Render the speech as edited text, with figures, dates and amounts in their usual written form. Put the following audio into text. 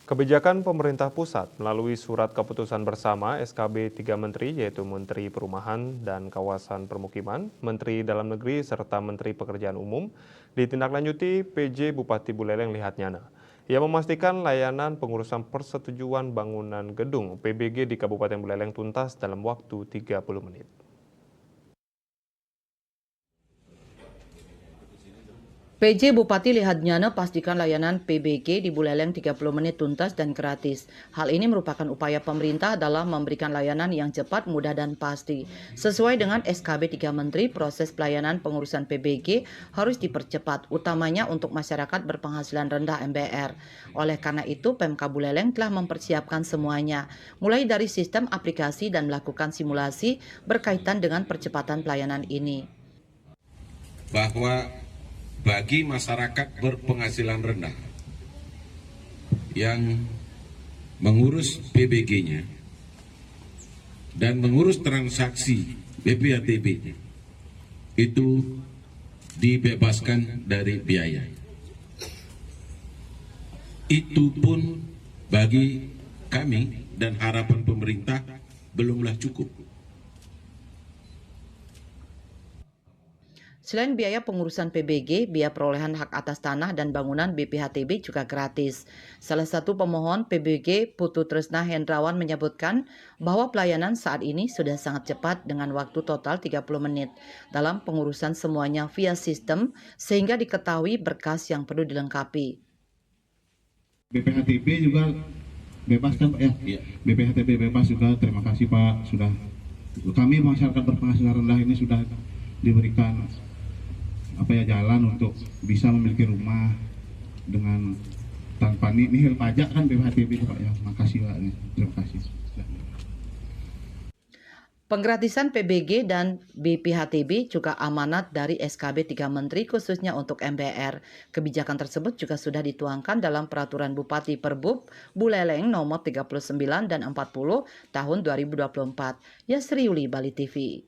Kebijakan pemerintah pusat melalui surat keputusan bersama SKB 3 Menteri yaitu Menteri Perumahan dan Kawasan Permukiman, Menteri Dalam Negeri serta Menteri Pekerjaan Umum ditindaklanjuti PJ Bupati Buleleng Lihat Nyana. Ia memastikan layanan pengurusan persetujuan bangunan gedung PBG di Kabupaten Buleleng tuntas dalam waktu 30 menit. PJ Bupati Lihat Nyana pastikan layanan PBG di Buleleng 30 menit tuntas dan gratis. Hal ini merupakan upaya pemerintah dalam memberikan layanan yang cepat, mudah, dan pasti. Sesuai dengan SKB 3 Menteri, proses pelayanan pengurusan PBG harus dipercepat, utamanya untuk masyarakat berpenghasilan rendah MBR. Oleh karena itu, Pemkab Buleleng telah mempersiapkan semuanya, mulai dari sistem aplikasi dan melakukan simulasi berkaitan dengan percepatan pelayanan ini. Bahwa bagi masyarakat berpenghasilan rendah yang mengurus PBG-nya dan mengurus transaksi BPHTB-nya itu dibebaskan dari biaya. Itu pun bagi kami dan harapan pemerintah belumlah cukup. Selain biaya pengurusan PBG, biaya perolehan hak atas tanah dan bangunan BPHTB juga gratis. Salah satu pemohon PBG, Putu Tresna Hendrawan, menyebutkan bahwa pelayanan saat ini sudah sangat cepat dengan waktu total 30 menit dalam pengurusan semuanya via sistem sehingga diketahui berkas yang perlu dilengkapi. BPHTB juga bebas kan Pak ya? Iya. BPHTB bebas juga, terima kasih Pak. Sudah kami masyarakat berpenghasilan rendah ini sudah diberikan jalan untuk bisa memiliki rumah dengan tanpa nihil pajak kan BPHTB Pak ya. Makasih Pak. Terima kasih. Penggratisan PBG dan BPHTB juga amanat dari SKB 3 Menteri khususnya untuk MBR. Kebijakan tersebut juga sudah dituangkan dalam Peraturan Bupati Perbub Buleleng nomor 39 dan 40 tahun 2024. Yasri Yuli, Bali TV.